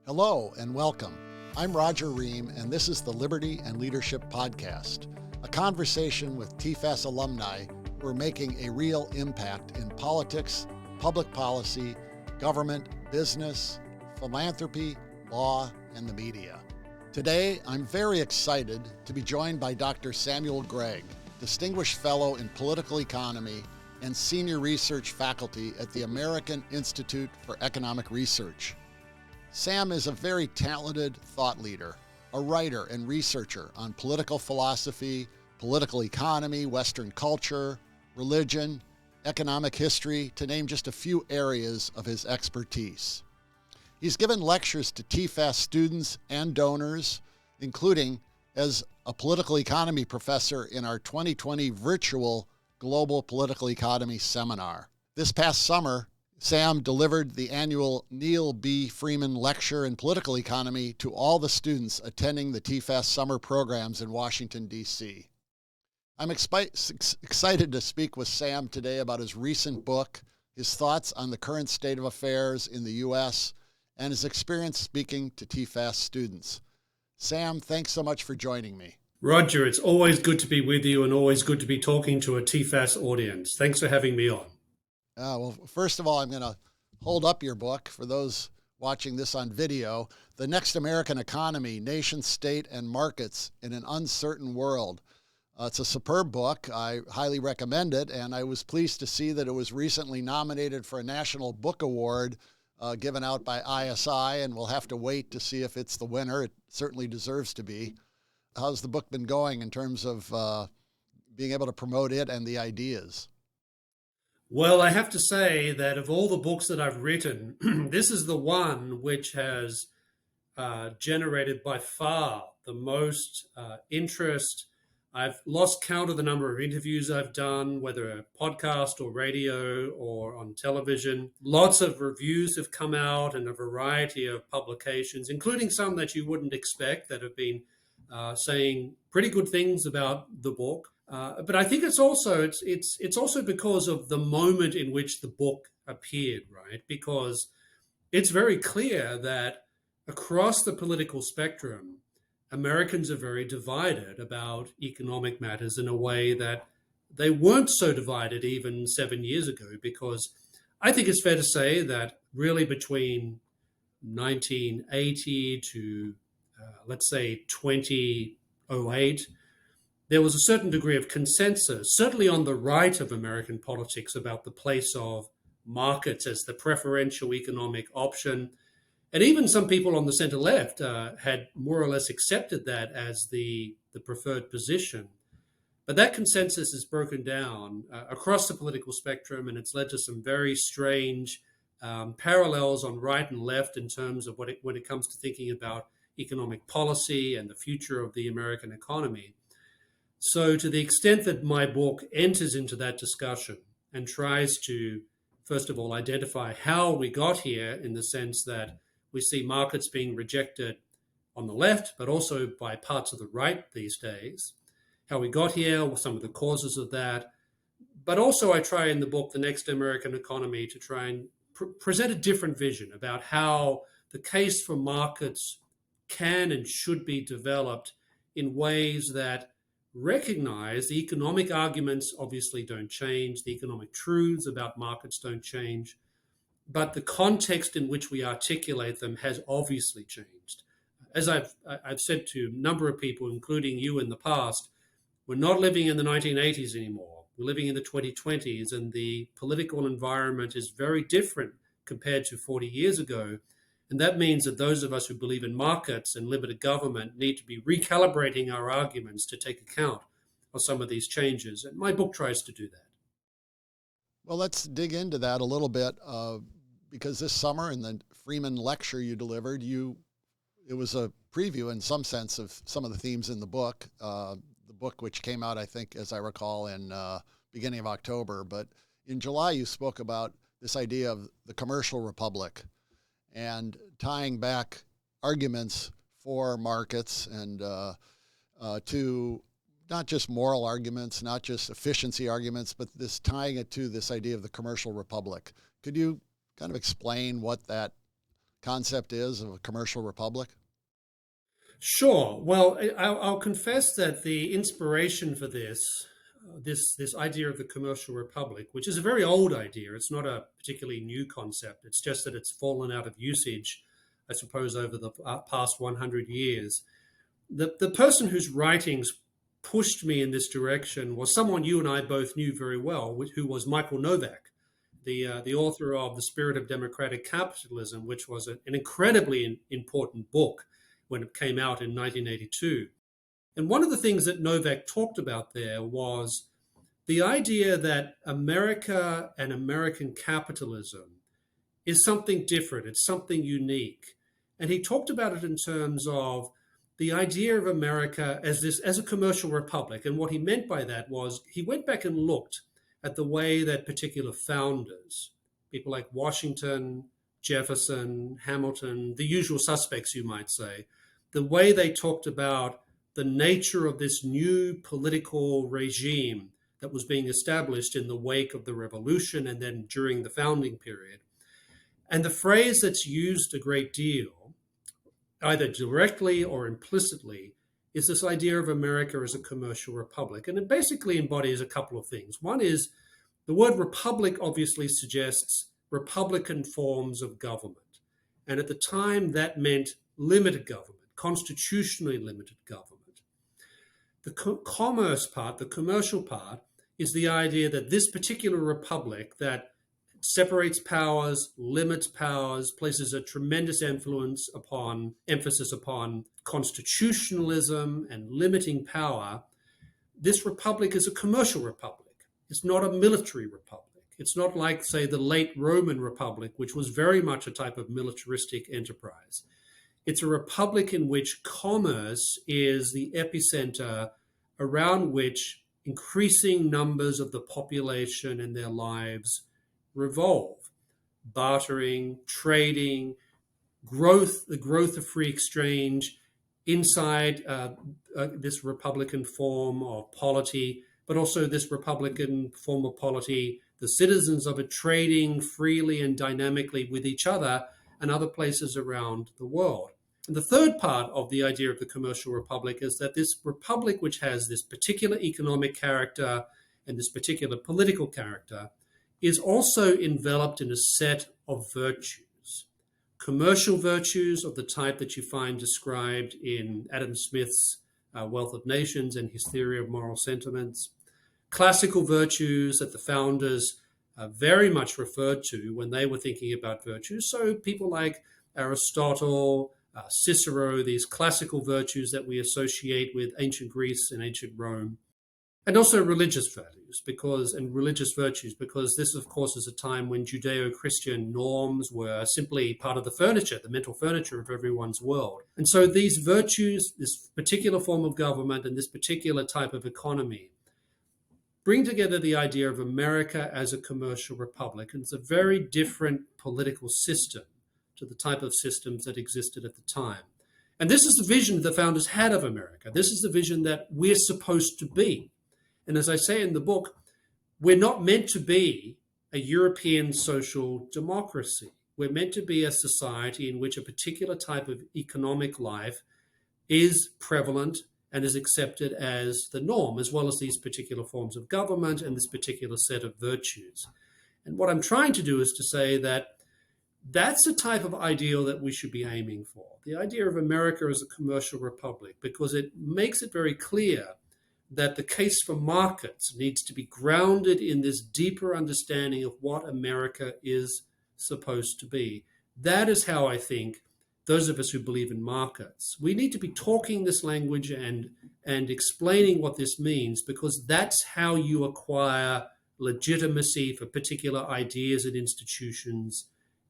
Hello and welcome. I'm Roger Ream, and this is the Liberty and Leadership Podcast, a conversation with TFAS alumni who are making a real impact in politics, public policy, government, business, philanthropy, law, and the media. Today, I'm very excited to be joined by Dr. Samuel Gregg, Distinguished Fellow in Political Economy and Senior Research Faculty at the American Institute for Economic Research. Sam is a very talented thought leader, a writer and researcher on political philosophy, political economy, Western culture, religion, economic history, to name just a few areas of his expertise. He's given lectures to TFAS students and donors, including as a political economy professor in our 2020 virtual Global Political Economy Seminar. This past summer, Sam delivered the annual Neil B. Freeman Lecture in Political Economy to all the students attending the TFAS summer programs in Washington, D.C. I'm excited to speak with Sam today about his recent book, his thoughts on the current state of affairs in the U.S., and his experience speaking to TFAS students. Sam, thanks so much for joining me. Roger, it's always good to be with you and always good to be talking to a TFAS audience. Thanks for having me on. Well, first of all, I'm going to hold up your book for those watching this on video, The Next American Economy, Nation, State, and Markets in an Uncertain World. It's a superb book. I highly recommend it, and I was pleased to see that it was recently nominated for a National Book Award given out by ISI, and we'll have to wait to see if it's the winner. It certainly deserves to be. How's the book been going in terms of being able to promote it and the ideas? Well, I have to say that of all the books that I've written, this is the one which has generated by far the most interest. I've lost count of the number of interviews I've done, whether a podcast or radio or on television. Lots of reviews have come out and a variety of publications, including some that you wouldn't expect that have been saying pretty good things about the book. But I think it's also because of the moment in which the book appeared, right? Because it's very clear that across the political spectrum, Americans are very divided about economic matters in a way that they weren't so divided even 7 years ago. Because I think it's fair to say that really between 1980 to let's say 2008, there was a certain degree of consensus, certainly on the right of American politics, about the place of markets as the preferential economic option. And even some people on the center left had more or less accepted that as the preferred position. But that consensus is broken down across the political spectrum, and it's led to some very strange parallels on right and left in terms of when it comes to thinking about economic policy and the future of the American economy. So to the extent that my book enters into that discussion and tries to, first of all, identify how we got here, in the sense that we see markets being rejected on the left, but also by parts of the right these days, how we got here, some of the causes of that. But also I try in the book, The Next American Economy, to try and present a different vision about how the case for markets can and should be developed in ways that recognize the economic arguments obviously don't change, the economic truths about markets don't change, but the context in which we articulate them has obviously changed. As I've said to a number of people, including you in the past, we're not living in the 1980s anymore. We're living in the 2020s, and the political environment is very different compared to 40 years ago. And that means that those of us who believe in markets and limited government need to be recalibrating our arguments to take account of some of these changes. And my book tries to do that. Well, let's dig into that a little bit, because this summer in the Freeman Lecture you delivered, it was a preview in some sense of some of the themes in the book which came out, I think, as I recall, in beginning of October. But in July, you spoke about this idea of the commercial republic and tying back arguments for markets and to not just moral arguments, not just efficiency arguments, but tying it to this idea of the commercial republic. Could you kind of explain what that concept is of a commercial republic? Sure. Well, I'll confess that the inspiration for this idea of the commercial republic, which is a very old idea, it's not a particularly new concept. It's just that it's fallen out of usage, I suppose, over the past 100 years. The person whose writings pushed me in this direction was someone you and I both knew very well, who was Michael Novak, the author of The Spirit of Democratic Capitalism, which was an incredibly important book when it came out in 1982. And one of the things that Novak talked about there was the idea that America and American capitalism is something different, it's something unique. And he talked about it in terms of the idea of America as a commercial republic. And what he meant by that was he went back and looked at the way that particular founders, people like Washington, Jefferson, Hamilton, the usual suspects, you might say, the way they talked about the nature of this new political regime that was being established in the wake of the revolution and then during the founding period. And the phrase that's used a great deal, either directly or implicitly, is this idea of America as a commercial republic. And it basically embodies a couple of things. One is the word republic obviously suggests republican forms of government. And at the time, that meant limited government, constitutionally limited government. The commerce part, the commercial part, is the idea that this particular republic that separates powers, limits powers, places a tremendous emphasis upon constitutionalism and limiting power. This republic is a commercial republic. It's not a military republic. It's not like, say, the late Roman Republic, which was very much a type of militaristic enterprise. It's a republic in which commerce is the epicenter around which increasing numbers of the population and their lives revolve. Bartering, trading, the growth of free exchange inside this republican form of polity, but also this republican form of polity, the citizens of it trading freely and dynamically with each other and other places around the world. And the third part of the idea of the commercial republic is that this republic, which has this particular economic character and this particular political character, is also enveloped in a set of virtues. Commercial virtues of the type that you find described in Adam Smith's Wealth of Nations and his theory of moral sentiments. Classical virtues that the founders very much referred to when they were thinking about virtues. So people like Aristotle, Cicero, these classical virtues that we associate with ancient Greece and ancient Rome. And also religious values and religious virtues, because this, of course, is a time when Judeo-Christian norms were simply part of the furniture, the mental furniture of everyone's world. And so these virtues, this particular form of government and this particular type of economy, bring together the idea of America as a commercial republic. And it's a very different political system to the type of systems that existed at the time. And this is the vision the founders had of America. This is the vision that we're supposed to be. And as I say in the book, we're not meant to be a European social democracy. We're meant to be a society in which a particular type of economic life is prevalent and is accepted as the norm, as well as these particular forms of government and this particular set of virtues. And what I'm trying to do is to say that that's the type of ideal that we should be aiming for. The idea of America as a commercial republic, because it makes it very clear that the case for markets needs to be grounded in this deeper understanding of what America is supposed to be. That is how I think those of us who believe in markets, we need to be talking this language and explaining what this means, because that's how you acquire legitimacy for particular ideas and institutions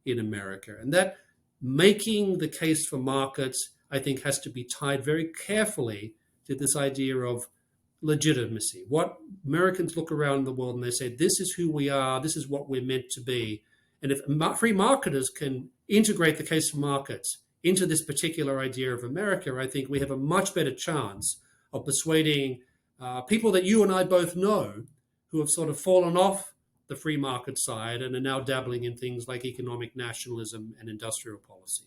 in America. And that making the case for markets, I think, has to be tied very carefully to this idea of legitimacy. What Americans look around the world and they say, this is who we are, this is what we're meant to be. And if free marketers can integrate the case for markets into this particular idea of America, I think we have a much better chance of persuading people that you and I both know who have sort of fallen off the the free market side and are now dabbling in things like economic nationalism and industrial policy.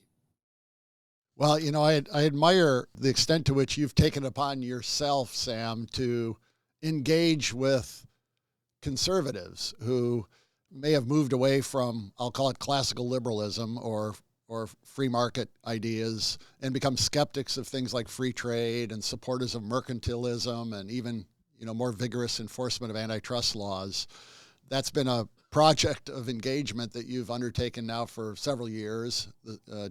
Well, I admire the extent to which you've taken upon yourself, Sam, to engage with conservatives who may have moved away from, I'll call it classical liberalism or free market ideas, and become skeptics of things like free trade and supporters of mercantilism and even more vigorous enforcement of antitrust laws. That's been a project of engagement that you've undertaken now for several years,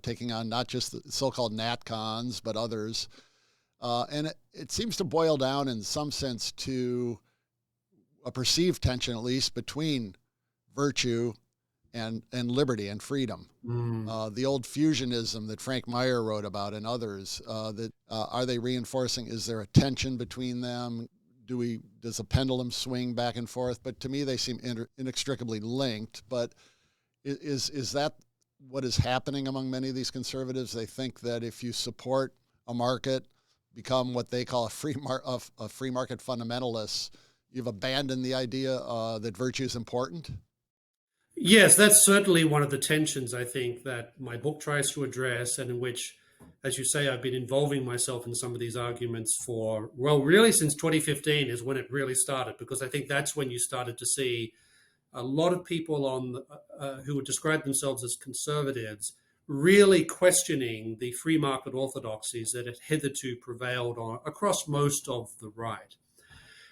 taking on not just the so-called NatCons, but others. And it seems to boil down in some sense to a perceived tension, at least, between virtue and liberty and freedom. The old fusionism that Frank Meyer wrote about and others, are they reinforcing? Is there a tension between them? Does a pendulum swing back and forth? But to me, they seem inextricably linked. But is that what is happening among many of these conservatives? They think that if you support a market, become what they call a free market fundamentalist, you've abandoned the idea that virtue is important. Yes, that's certainly one of the tensions, I think, that my book tries to address, and in which, as you say, I've been involving myself in some of these arguments for, well, really since 2015 is when it really started, because I think that's when you started to see a lot of people who would describe themselves as conservatives really questioning the free market orthodoxies that had hitherto prevailed across most of the right.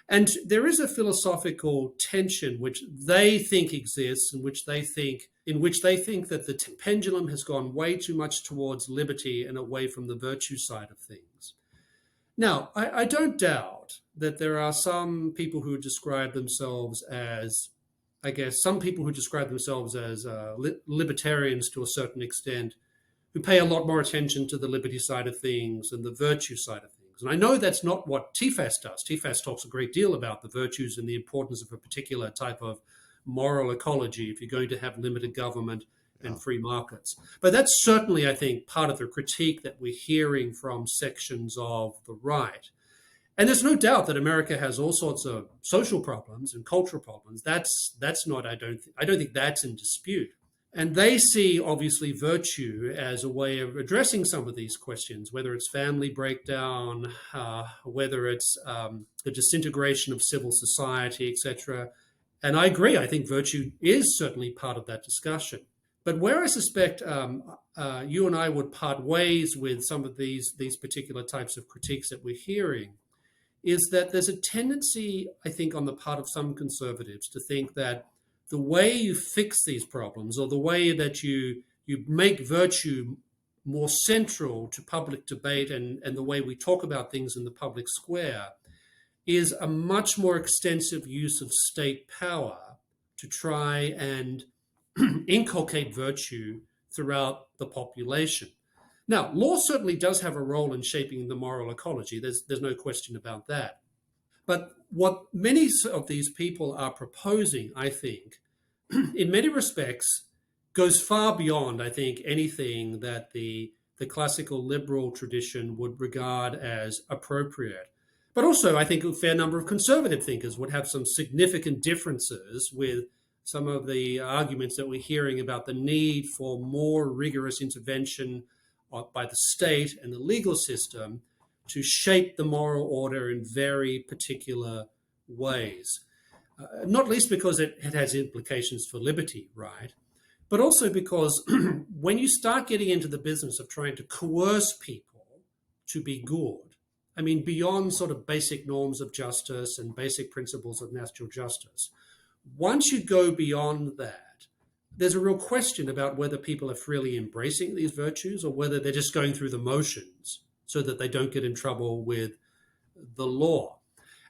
And there is a philosophical tension which they think exists, in which they think that the pendulum has gone way too much towards liberty and away from the virtue side of things. Now, I don't doubt that there are some people who describe themselves as, libertarians to a certain extent, who pay a lot more attention to the liberty side of things and the virtue side of things. And I know that's not what TFAS does. TFAS talks a great deal about the virtues and the importance of a particular type of moral ecology if you're going to have limited government and free markets. But that's certainly, I think, part of the critique that we're hearing from sections of the right. And there's no doubt that America has all sorts of social problems and cultural problems. That's not, I don't think that's in dispute. And they see, obviously, virtue as a way of addressing some of these questions, whether it's family breakdown, whether it's the disintegration of civil society, etc. And I agree. I think virtue is certainly part of that discussion. But where I suspect you and I would part ways with some of these particular types of critiques that we're hearing is that there's a tendency, I think, on the part of some conservatives to think that the way you fix these problems, or the way that you make virtue more central to public debate and the way we talk about things in the public square, is a much more extensive use of state power to try and inculcate virtue throughout the population. Now, law certainly does have a role in shaping the moral ecology. There's no question about that. But what many of these people are proposing, I think, in many respects, goes far beyond, I think, anything that the classical liberal tradition would regard as appropriate. But also, I think a fair number of conservative thinkers would have some significant differences with some of the arguments that we're hearing about the need for more rigorous intervention by the state and the legal system to shape the moral order in very particular ways. Not least because it has implications for liberty, right? But also because when you start getting into the business of trying to coerce people to be good, I mean, beyond sort of basic norms of justice and basic principles of natural justice, once you go beyond that, there's a real question about whether people are freely embracing these virtues or whether they're just going through the motions so that they don't get in trouble with the law.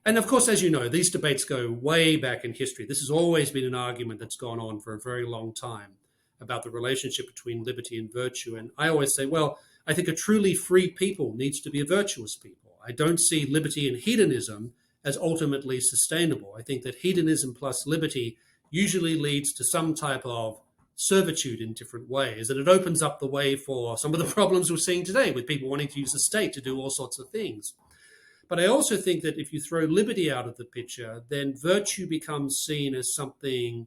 And of course, as you know, these debates go way back in history. This has always been an argument that's gone on for a very long time about the relationship between liberty and virtue. And I always say, well, I think a truly free people needs to be a virtuous people. I don't see liberty and hedonism as ultimately sustainable. I think that hedonism plus liberty usually leads to some type of servitude in different ways. And it opens up the way for some of the problems we're seeing today with people wanting to use the state to do all sorts of things. But I also think that if you throw liberty out of the picture, then virtue becomes seen as something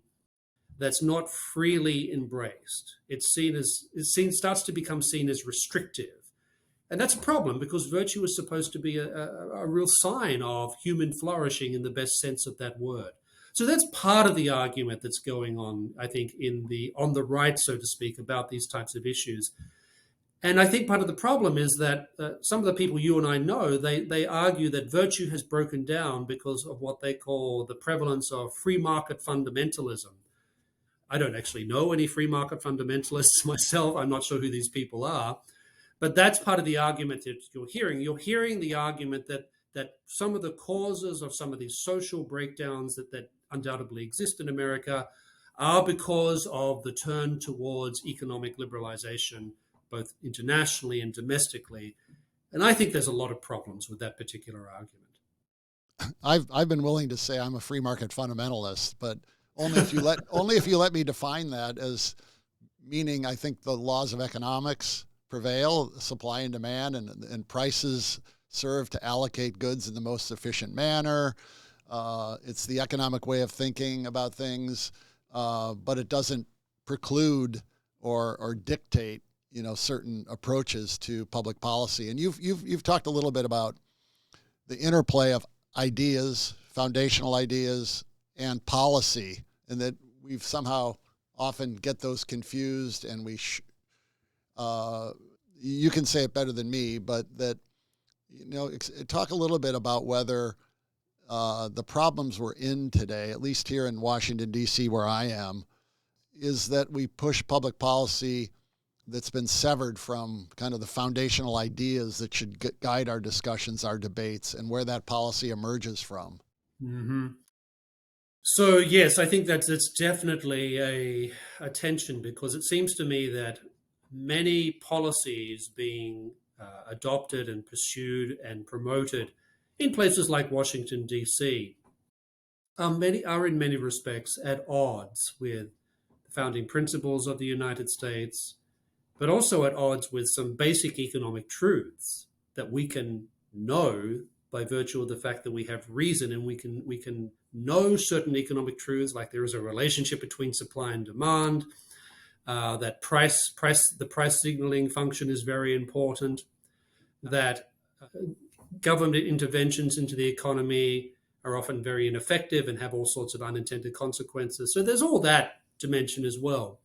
that's not freely embraced. Starts to become seen as restrictive. And that's a problem because virtue is supposed to be a real sign of human flourishing in the best sense of that word. So that's part of the argument that's going on, I think, on the right, so to speak, about these types of issues. And I think part of the problem is that some of the people you and I know, they argue that virtue has broken down because of what they call the prevalence of free market fundamentalism. I don't actually know any free market fundamentalists myself. I'm not sure who these people are. But that's part of the argument that you're hearing. You're hearing the argument that some of the causes of some of these social breakdowns that undoubtedly exist in America are because of the turn towards economic liberalization, both internationally and domestically. And I think there's a lot of problems with that particular argument. I've been willing to say I'm a free market fundamentalist, but only if you let me define that as meaning I think the laws of economics prevail, supply and demand, and prices serve to allocate goods in the most efficient manner. It's the economic way of thinking about things, but it doesn't preclude or dictate, certain approaches to public policy. And you've talked a little bit about the interplay of ideas, foundational ideas, and policy, and that we've somehow often get those confused, and you can say it better than me, but that, talk a little bit about whether the problems we're in today, at least here in Washington, D.C., where I am, is that we push public policy that's been severed from kind of the foundational ideas that should guide our discussions, our debates, and where that policy emerges from. Mm-hmm. So, yes, I think that's definitely a tension, because it seems to me that many policies being adopted and pursued and promoted in places like Washington, D.C., are in many respects at odds with the founding principles of the United States, but also at odds with some basic economic truths that we can know by virtue of the fact that we have reason, and we can know certain economic truths, like there is a relationship between supply and demand, that the price signaling function is very important, that government interventions into the economy are often very ineffective and have all sorts of unintended consequences. So there's all that dimension as well.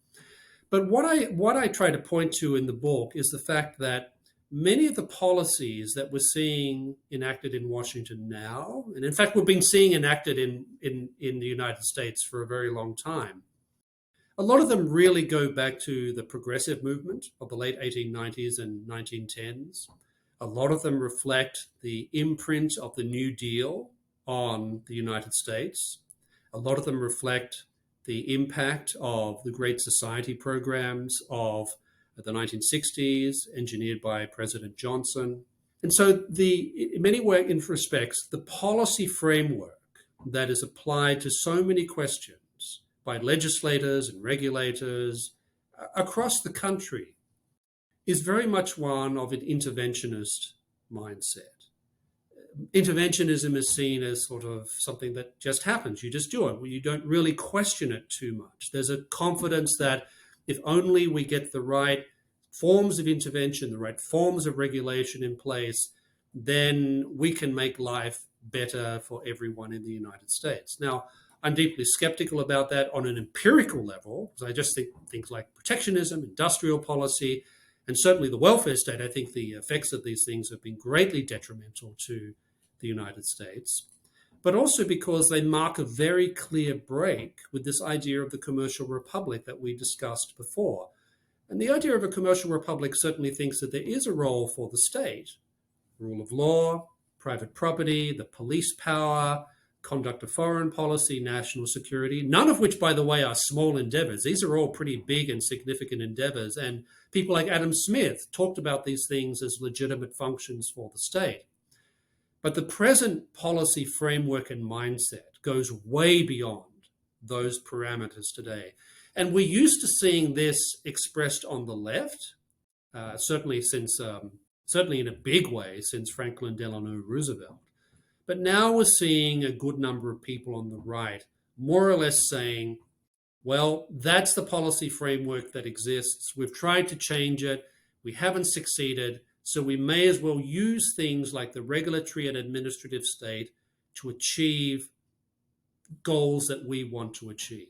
But what I try to point to in the book is the fact that many of the policies that we're seeing enacted in Washington now, and in fact we've been seeing enacted in the United States for a very long time, a lot of them really go back to the progressive movement of the late 1890s and 1910s. A lot of them reflect the imprint of the New Deal on the United States. A lot of them reflect the impact of the Great Society programs of the 1960s, engineered by President Johnson. And so in many respects, the policy framework that is applied to so many questions by legislators and regulators across the country is very much one of an interventionist mindset. Interventionism is seen as sort of something that just happens. You just do it. You don't really question it too much. There's a confidence that if only we get the right forms of intervention, the right forms of regulation in place, then we can make life better for everyone in the United States. Now, I'm deeply skeptical about that on an empirical level, because I just think things like protectionism, industrial policy, and certainly the welfare state, I think the effects of these things have been greatly detrimental to the United States, but also because they mark a very clear break with this idea of the commercial republic that we discussed before. And the idea of a commercial republic certainly thinks that there is a role for the state, rule of law, private property, the police power, conduct of foreign policy, national security, none of which, by the way, are small endeavors. These are all pretty big and significant endeavors. And people like Adam Smith talked about these things as legitimate functions for the state. But the present policy framework and mindset goes way beyond those parameters today. And we're used to seeing this expressed on the left, certainly in a big way since Franklin Delano Roosevelt. But now we're seeing a good number of people on the right more or less saying Well, that's the policy framework that exists. We've tried to change it. We haven't succeeded. So we may as well use things like the regulatory and administrative state to achieve goals that we want to achieve.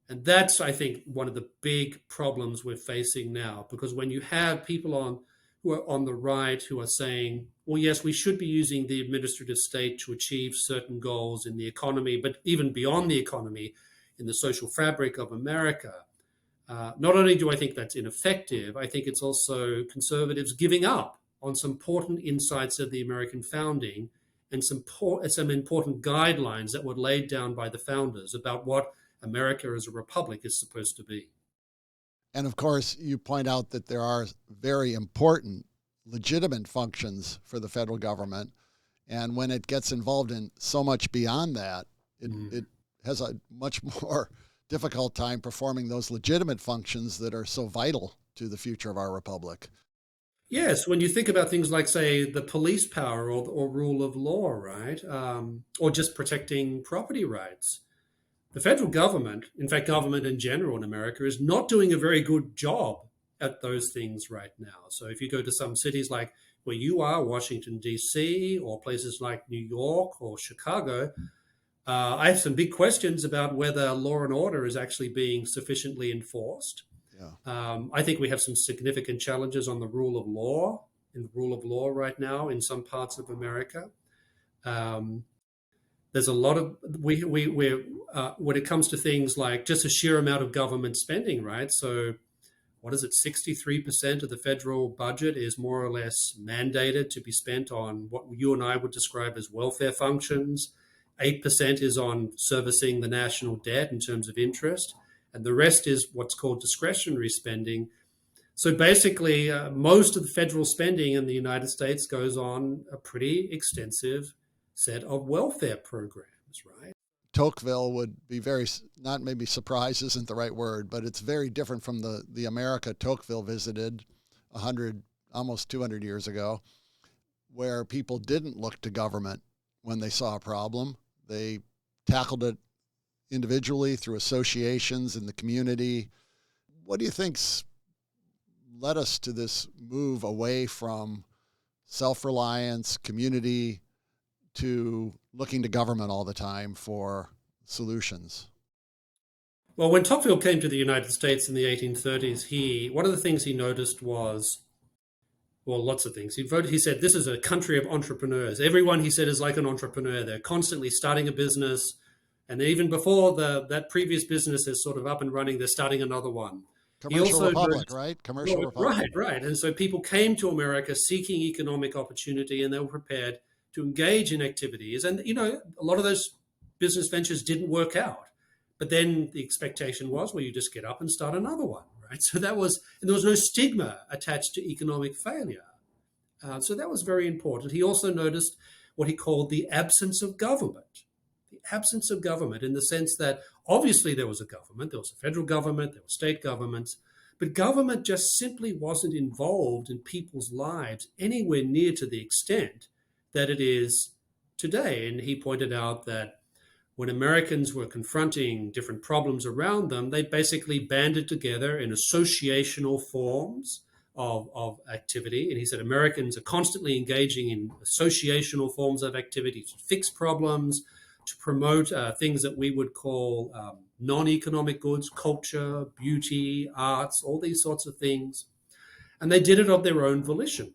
And that's, I think, one of the big problems we're facing now, because when you have people who are on the right who are saying, well, yes, we should be using the administrative state to achieve certain goals in the economy, but even beyond the economy, in the social fabric of America, not only do I think that's ineffective, I think it's also conservatives giving up on some important insights of the American founding and some important guidelines that were laid down by the founders about what America as a republic is supposed to be. And of course, you point out that there are very important, legitimate functions for the federal government. And when it gets involved in so much beyond that, it has a much more difficult time performing those legitimate functions that are so vital to the future of our republic. Yes, when you think about things like, say, the police power or rule of law, right? Or just protecting property rights. The federal government, in fact, government in general in America, is not doing a very good job at those things right now. So if you go to some cities like where you are, Washington, D.C., or places like New York or Chicago, I have some big questions about whether law and order is actually being sufficiently enforced. I think we have some significant challenges on the rule of law, right now in some parts of America. There's a lot of when it comes to things like just a sheer amount of government spending, right? So what is it? 63% of the federal budget is more or less mandated to be spent on what you and I would describe as welfare functions. 8% is on servicing the national debt in terms of interest. And the rest is what's called discretionary spending. So basically, most of the federal spending in the United States goes on a pretty extensive set of welfare programs, right? Tocqueville would be very, not maybe surprised isn't the right word, but it's very different from the America Tocqueville visited 100, almost 200 years ago, where people didn't look to government when they saw a problem. They tackled it individually through associations in the community. What do you think's led us to this move away from self-reliance, community, to looking to government all the time for solutions? Well, when Tocqueville came to the United States in the 1830s, one of the things he noticed was, well, lots of things. He said, this is a country of entrepreneurs. Everyone, he said, is like an entrepreneur. They're constantly starting a business. And even before that previous business is sort of up and running, they're starting another one. Commercial republic, right? Commercial republic. Right. And so people came to America seeking economic opportunity, and they were prepared to engage in activities. And, a lot of those business ventures didn't work out. But then the expectation was, well, you just get up and start another one, right? So there was no stigma attached to economic failure. So that was very important. He also noticed what he called the absence of government. The absence of government in the sense that obviously there was a government, there was a federal government, there were state governments, but government just simply wasn't involved in people's lives anywhere near to the extent that it is today. And he pointed out that when Americans were confronting different problems around them, they basically banded together in associational forms of activity. And he said Americans are constantly engaging in associational forms of activity to fix problems, to promote things that we would call non-economic goods, culture, beauty, arts, all these sorts of things. And they did it of their own volition.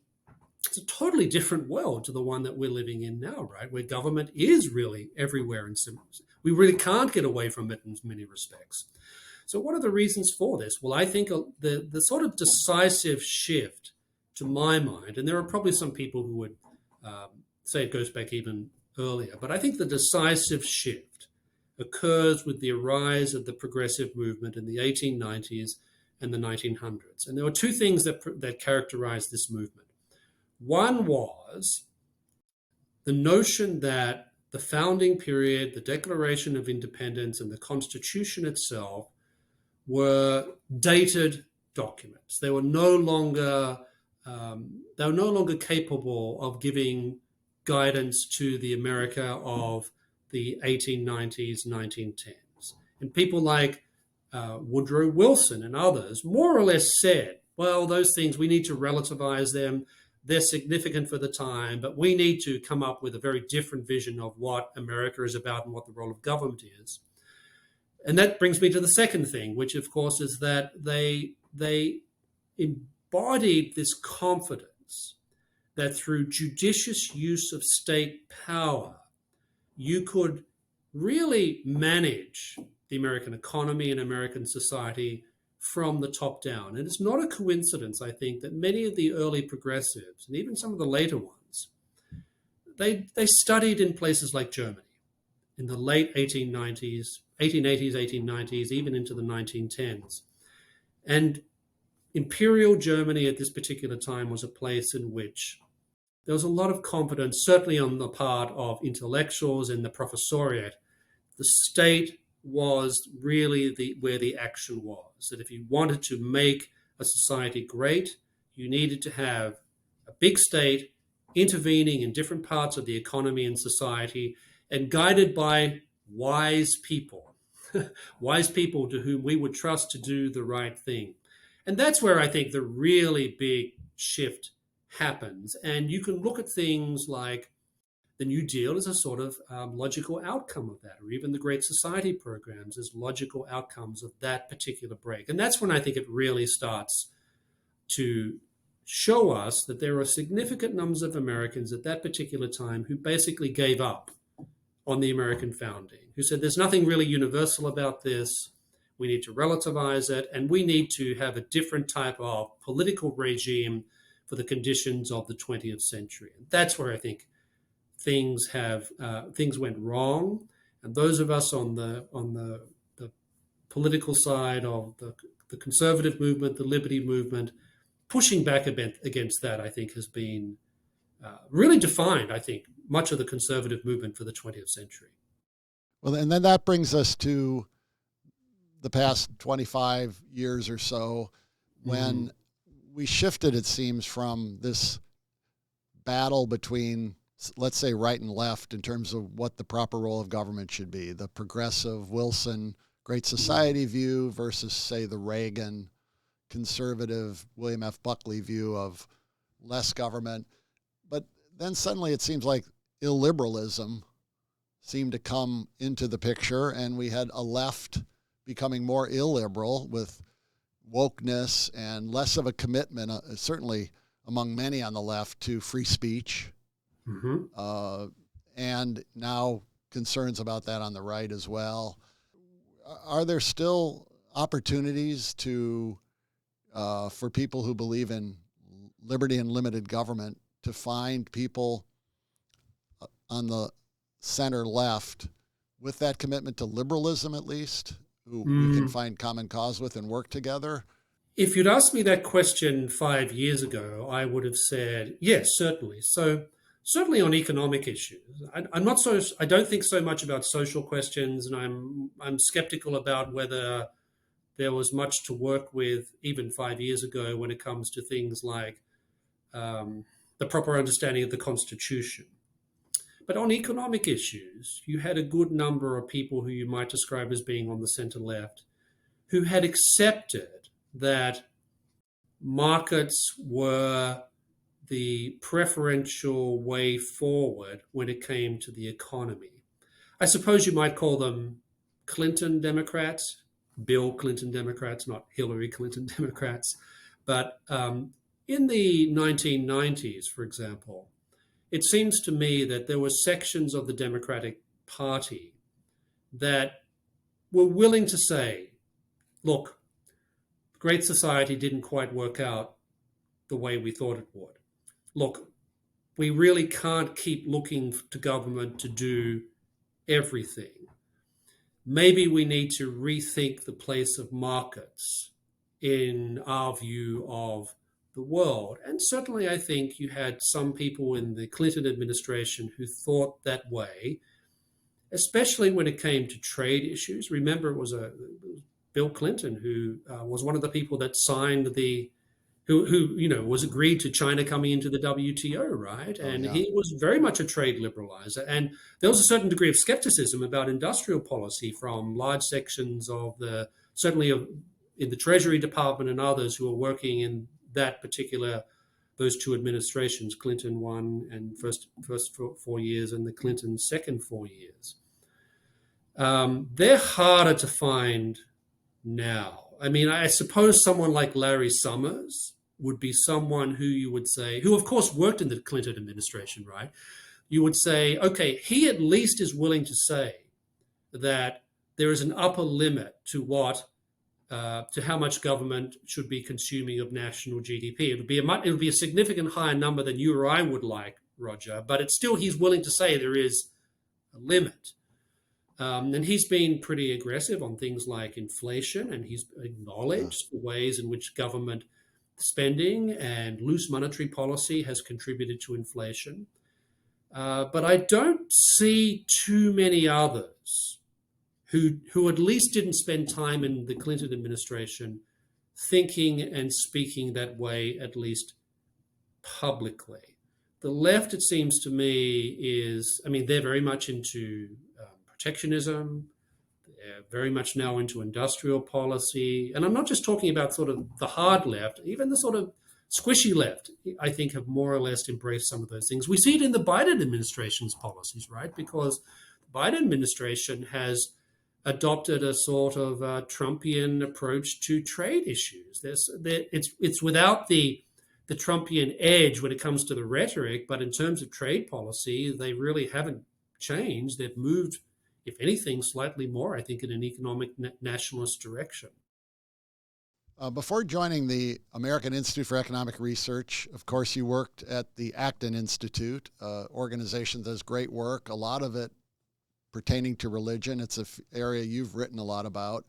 It's a totally different world to the one that we're living in now, right? Where government is really everywhere. And we really can't get away from it in many respects. So what are the reasons for this? Well, I think the sort of decisive shift, to my mind, and there are probably some people who would say it goes back even earlier, but I think the decisive shift occurs with the rise of the progressive movement in the 1890s and the 1900s. And there were two things that characterized this movement. One was the notion that the founding period, the Declaration of Independence, and the Constitution itself were dated documents. They were no longer capable of giving guidance to the America of the 1890s, 1910s. And people like Woodrow Wilson and others more or less said, well, those things, we need to relativize them. They're significant for the time, but we need to come up with a very different vision of what America is about and what the role of government is. And that brings me to the second thing, which of course is that they embodied this confidence that through judicious use of state power, you could really manage the American economy and American society from the top down. And it's not a coincidence, I think, that many of the early progressives, and even some of the later ones, they studied in places like Germany in the late 1880s, 1890s, even into the 1910s. And Imperial Germany at this particular time was a place in which there was a lot of confidence, certainly on the part of intellectuals and the professoriate. The state was really where the action was. That if you wanted to make a society great, you needed to have a big state intervening in different parts of the economy and society and guided by wise people, wise people to whom we would trust to do the right thing. And that's where I think the really big shift happens. And you can look at things like the New Deal as a sort of logical outcome of that, or even the Great Society programs as logical outcomes of that particular break. And that's when I think it really starts to show us that there are significant numbers of Americans at that particular time who basically gave up on the American founding, who said there's nothing really universal about this. We need to relativize it, and we need to have a different type of political regime for the conditions of the 20th century. And that's where I think things went wrong. And those of us on the political side of the conservative movement, the liberty movement, pushing back a bit against that, I think, has been really defined, I think, much of the conservative movement for the 20th century. Well, and then that brings us to the past 25 years or so, when we shifted, it seems, from this battle between, let's say, right and left in terms of what the proper role of government should be. The progressive Wilson Great Society view versus, say, the Reagan conservative William F. Buckley view of less government. But then suddenly it seems like illiberalism seemed to come into the picture, and we had a left becoming more illiberal with wokeness and less of a commitment, certainly among many on the left, to free speech. And now concerns about that on the right as well. Are there still opportunities to for people who believe in liberty and limited government to find people on the center left with that commitment to liberalism, at least, who we can find common cause with and work together? If you'd asked me that question 5 years ago, I would have said, yes, certainly. So certainly on economic issues, I don't think so much about social questions, and I'm skeptical about whether there was much to work with even 5 years ago when it comes to things like the proper understanding of the Constitution. But on economic issues, you had a good number of people who you might describe as being on the center left who had accepted that markets were the preferential way forward when it came to the economy. I suppose you might call them Clinton Democrats, Bill Clinton Democrats, not Hillary Clinton Democrats. But in the 1990s, for example, it seems to me that there were sections of the Democratic Party that were willing to say, look, Great Society didn't quite work out the way we thought it would. Look, we really can't keep looking to government to do everything. Maybe we need to rethink the place of markets in our view of the world. And certainly I think you had some people in the Clinton administration who thought that way, especially when it came to trade issues. Remember, it was Bill Clinton who was one of the people that signed the who was agreed to China coming into the WTO, right? Oh, And yeah. he was very much a trade liberalizer. And there was a certain degree of skepticism about industrial policy from large sections of certainly in the Treasury Department and others who are working in those two administrations, Clinton one and first 4 years, and the Clinton second 4 years. They're harder to find now. I mean, I suppose someone like Larry Summers would be someone who you would say, who of course worked in the Clinton administration, right? You would say, okay, he at least is willing to say that there is an upper limit to how much government should be consuming of national GDP. It would be a significant higher number than you or I would like, Roger, but it's still, he's willing to say there is a limit. And he's been pretty aggressive on things like inflation, and he's acknowledged the ways in which government spending and loose monetary policy has contributed to inflation. But I don't see too many others who at least didn't spend time in the Clinton administration thinking and speaking that way, at least publicly. The left, it seems to me, they're very much into protectionism. They're very much now into industrial policy. And I'm not just talking about sort of the hard left, even the sort of squishy left, I think, have more or less embraced some of those things. We see it in the Biden administration's policies, right? Because the Biden administration has adopted a sort of Trumpian approach to trade issues. It's without the Trumpian edge when it comes to the rhetoric, but in terms of trade policy, they really haven't changed. They've moved, if anything, slightly more, I think, in an economic nationalist direction. Before joining the American Institute for Economic Research, of course, you worked at the Acton Institute, organization that does great work, a lot of it pertaining to religion. It's an area you've written a lot about.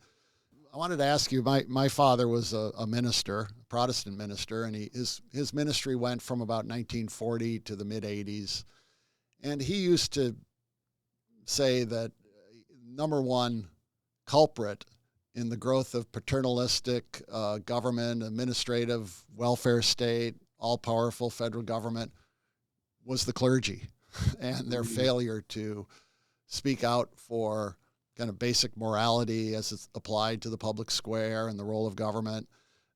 I wanted to ask you, my father was a minister, a Protestant minister, and his ministry went from about 1940 to the mid-'80s. And he used to say that number one culprit in the growth of paternalistic government, administrative welfare state, all-powerful federal government was the clergy and their failure to speak out for kind of basic morality as it's applied to the public square and the role of government.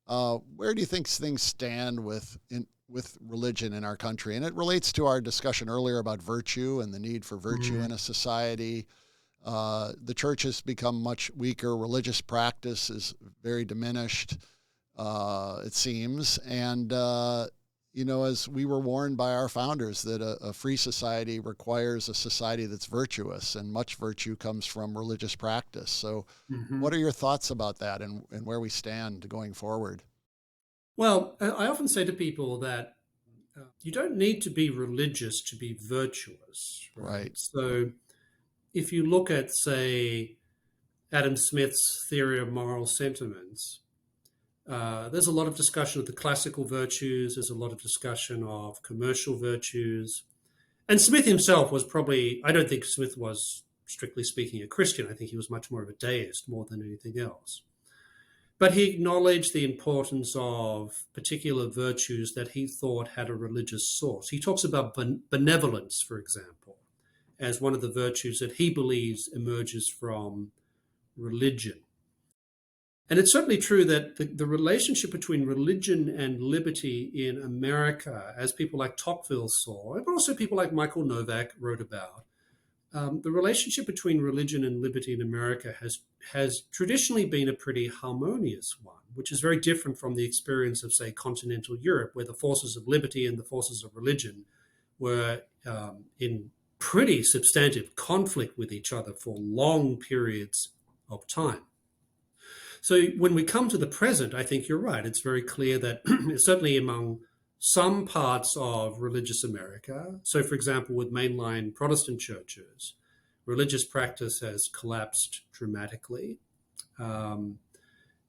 Where do you think things stand with religion in our country? And it relates to our discussion earlier about virtue and the need for virtue in a society. The church has become much weaker. Religious practice is very diminished, it seems. And, as we were warned by our founders that a free society requires a society that's virtuous, and much virtue comes from religious practice. So what are your thoughts about that and where we stand going forward? Well, I often say to people that you don't need to be religious to be virtuous. Right. So if you look at, say, Adam Smith's theory of moral sentiments, there's a lot of discussion of the classical virtues. There's a lot of discussion of commercial virtues. And Smith himself was I don't think Smith was, strictly speaking, a Christian. I think he was much more of a deist more than anything else. But he acknowledged the importance of particular virtues that he thought had a religious source. He talks about benevolence, for example, as one of the virtues that he believes emerges from religion. And it's certainly true that the relationship between religion and liberty in America, as people like Tocqueville saw, but also people like Michael Novak wrote about, the relationship between religion and liberty in America has traditionally been a pretty harmonious one, which is very different from the experience of, say, continental Europe, where the forces of liberty and the forces of religion were in pretty substantive conflict with each other for long periods of time. So when we come to the present, I think you're right. It's very clear that certainly among some parts of religious America, so for example, with mainline Protestant churches, religious practice has collapsed dramatically.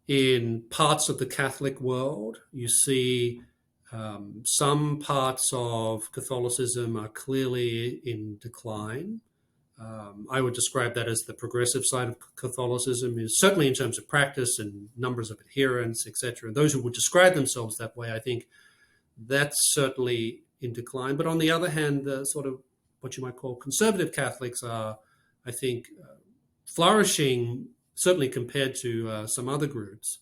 In parts of the Catholic world, you see some parts of Catholicism are clearly in decline. I would describe that as the progressive side of Catholicism, is certainly in terms of practice and numbers of adherents, etc. Those who would describe themselves that way, I think that's certainly in decline. But on the other hand, the sort of what you might call conservative Catholics are, I think, flourishing, certainly compared to some other groups.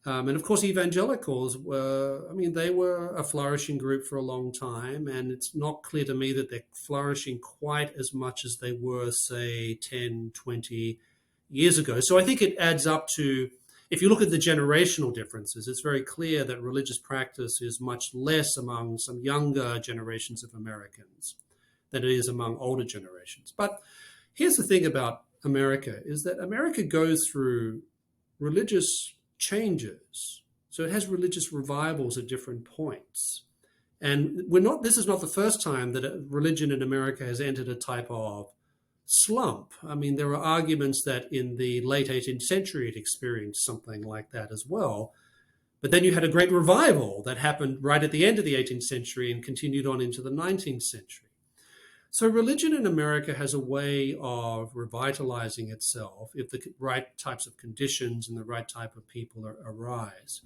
And of course, evangelicals were, I mean, they were a flourishing group for a long time. And it's not clear to me that they're flourishing quite as much as they were, say, 10, 20 years ago. So I think it adds up to, if you look at the generational differences, it's very clear that religious practice is much less among some younger generations of Americans than it is among older generations. But here's the thing about America, is that America goes through religious changes. So it has religious revivals at different points. And this is not the first time that religion in America has entered a type of slump. I mean, there are arguments that in the late 18th century it experienced something like that as well. But then you had a great revival that happened right at the end of the 18th century and continued on into the 19th century. So religion in America has a way of revitalizing itself if the right types of conditions and the right type of people arise.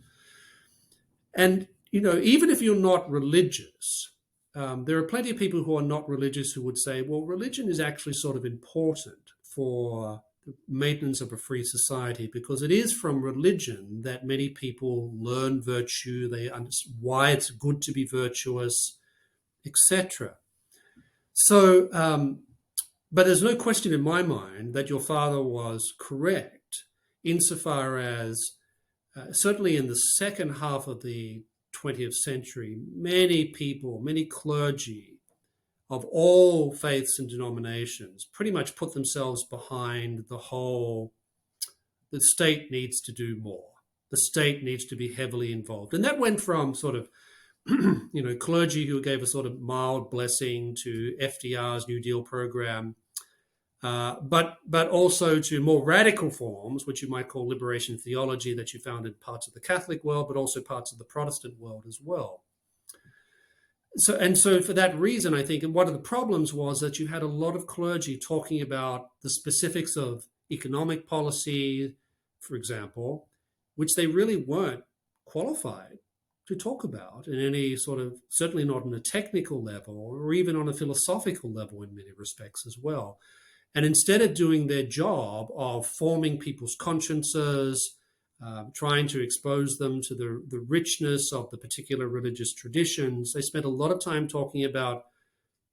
And, even if you're not religious, there are plenty of people who are not religious who would say, well, religion is actually sort of important for the maintenance of a free society, because it is from religion that many people learn virtue, they understand why it's good to be virtuous, etc. So, but there's no question in my mind that your father was correct insofar as, certainly in the second half of the 20th century, many people, many clergy of all faiths and denominations pretty much put themselves behind the state needs to do more. The state needs to be heavily involved. And that went from sort of clergy who gave a sort of mild blessing to FDR's New Deal program, but also to more radical forms, which you might call liberation theology, that you found in parts of the Catholic world, but also parts of the Protestant world as well. So for that reason, I think one of the problems was that you had a lot of clergy talking about the specifics of economic policy, for example, which they really weren't qualified to talk about in any sort of, certainly not on a technical level or even on a philosophical level in many respects as well. And instead of doing their job of forming people's consciences, trying to expose them to the richness of the particular religious traditions, they spent a lot of time talking about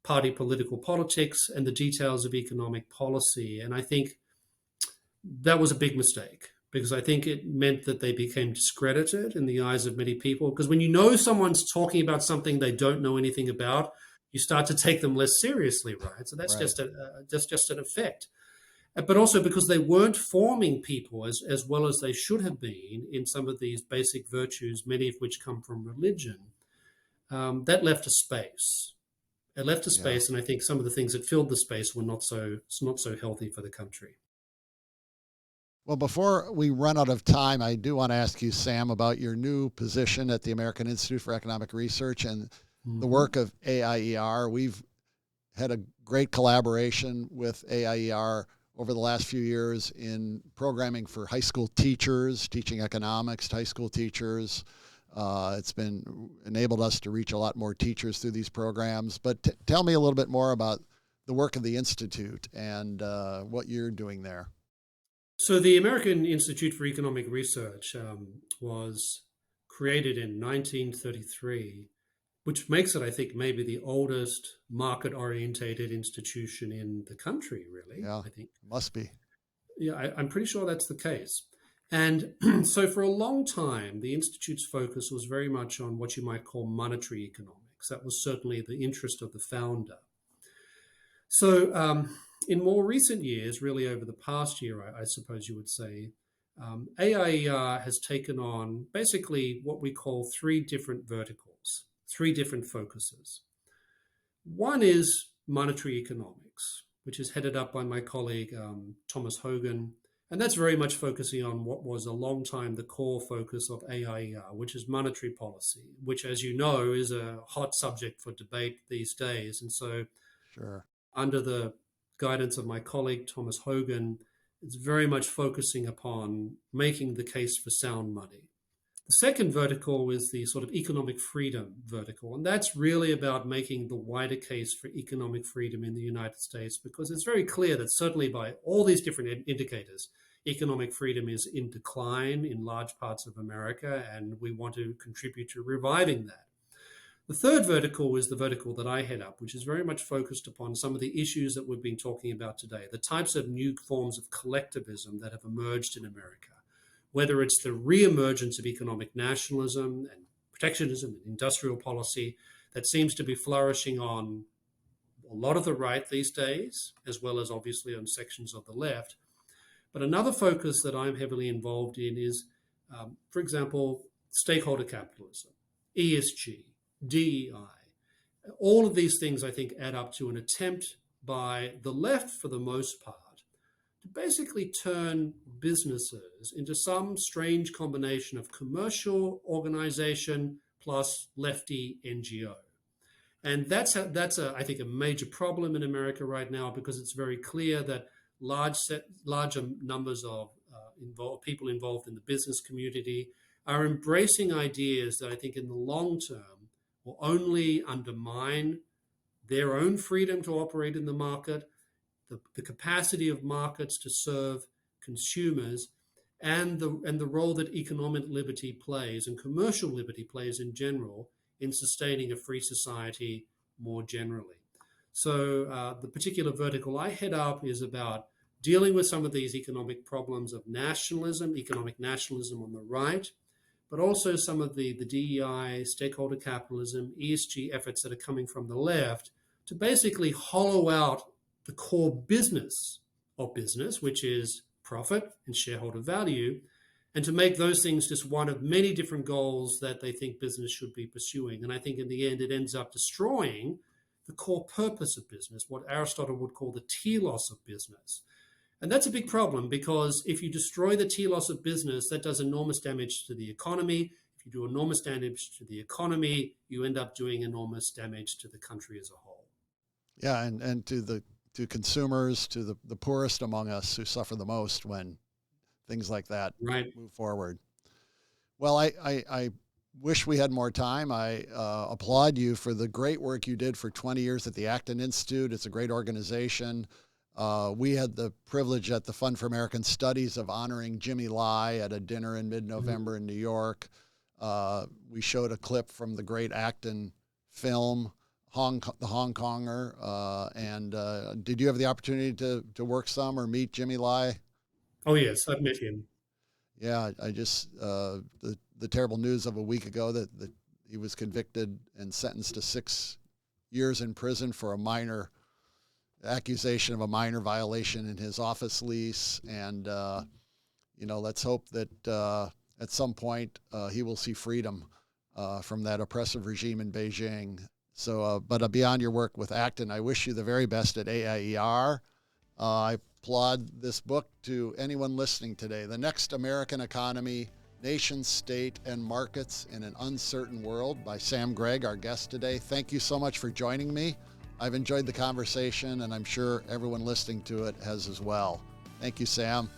party political politics and the details of economic policy. And I think that was a big mistake, because I think it meant that they became discredited in the eyes of many people. Because when you know someone's talking about something they don't know anything about, you start to take them less seriously, right? So that's Right. just an effect. But also because they weren't forming people as well as they should have been in some of these basic virtues, many of which come from religion, that left a space. It left a Yeah. space, and I think some of the things that filled the space were not so healthy for the country. Well, before we run out of time, I do want to ask you, Sam, about your new position at the American Institute for Economic Research and the Mm-hmm. work of AIER. We've had a great collaboration with AIER over the last few years in programming for high school teachers, teaching economics to high school teachers. It's been enabled us to reach a lot more teachers through these programs. But tell me a little bit more about the work of the Institute and what you're doing there. So the American Institute for Economic Research was created in 1933, which makes it, I think, maybe the oldest market-orientated institution in the country, really, Yeah, I think. must be. Yeah, I'm pretty sure that's the case. And so for a long time, the Institute's focus was very much on what you might call monetary economics. That was certainly the interest of the founder. So in more recent years, really over the past year, I suppose you would say, AIER has taken on basically what we call three different verticals, three different focuses. One is monetary economics, which is headed up by my colleague Thomas Hogan. And that's very much focusing on what was a long time the core focus of AIER, which is monetary policy, which, as you know, is a hot subject for debate these days. And so Sure. under the guidance of my colleague, Thomas Hogan, is very much focusing upon making the case for sound money. The second vertical is the sort of economic freedom vertical, and that's really about making the wider case for economic freedom in the United States, because it's very clear that certainly by all these different indicators, economic freedom is in decline in large parts of America, and we want to contribute to reviving that. The third vertical is the vertical that I head up, which is very much focused upon some of the issues that we've been talking about today, the types of new forms of collectivism that have emerged in America, whether it's the reemergence of economic nationalism and protectionism and industrial policy that seems to be flourishing on a lot of the right these days, as well as obviously on sections of the left. But another focus that I'm heavily involved in is, for example, stakeholder capitalism, ESG, DEI. All of these things, I think, add up to an attempt by the left, for the most part, to basically turn businesses into some strange combination of commercial organization plus lefty NGO. And that's I think, a major problem in America right now, because it's very clear that larger numbers of people involved in the business community are embracing ideas that I think in the long term will only undermine their own freedom to operate in the market, the capacity of markets to serve consumers, and the role that economic liberty plays and commercial liberty plays in general in sustaining a free society more generally. So the particular vertical I head up is about dealing with some of these economic problems of economic nationalism on the right, but also some of the DEI, stakeholder capitalism, ESG efforts that are coming from the left to basically hollow out the core business of business, which is profit and shareholder value, and to make those things just one of many different goals that they think business should be pursuing. And I think in the end, it ends up destroying the core purpose of business, what Aristotle would call the telos of business. And that's a big problem, because if you destroy the telos of business, that does enormous damage to the economy. If you do enormous damage to the economy, you end up doing enormous damage to the country as a whole. Yeah, and to consumers, to the poorest among us who suffer the most when things like that move forward. Well, I wish we had more time. I applaud you for the great work you did for 20 years at the Acton Institute. It's a great organization. We had the privilege at the Fund for American Studies of honoring Jimmy Lai at a dinner in mid-November in New York. We showed a clip from the great Acton film, The Hong Konger. And did you have the opportunity to work some or meet Jimmy Lai? Oh, yes, I've met him. Yeah, I just, the terrible news of a week ago that he was convicted and sentenced to 6 years in prison for a minor accusation of a minor violation in his office lease. And, let's hope that at some point he will see freedom from that oppressive regime in Beijing. So, but beyond your work with Acton, I wish you the very best at AIER. I applaud this book to anyone listening today. The Next American Economy, Nation, State, and Markets in an Uncertain World by Sam Gregg, our guest today. Thank you so much for joining me. I've enjoyed the conversation, and I'm sure everyone listening to it has as well. Thank you, Sam.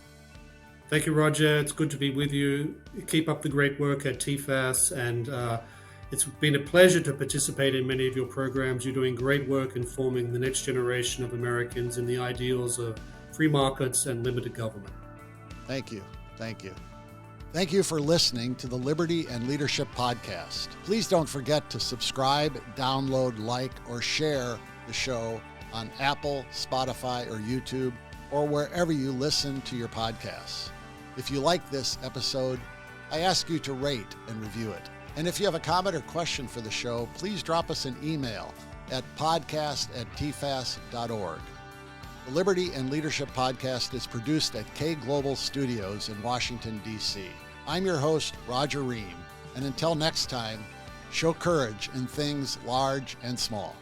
Thank you, Roger. It's good to be with you. Keep up the great work at TFAS, and it's been a pleasure to participate in many of your programs. You're doing great work in forming the next generation of Americans in the ideals of free markets and limited government. Thank you. Thank you. Thank you for listening to the Liberty and Leadership Podcast. Please don't forget to subscribe, download, like, or share the show on Apple, Spotify, or YouTube, or wherever you listen to your podcasts. If you like this episode, I ask you to rate and review it. And if you have a comment or question for the show, please drop us an email at podcast@tfas.org. The Liberty and Leadership Podcast is produced at K Global Studios in Washington, D.C. I'm your host, Roger Ream, and until next time, show courage in things large and small.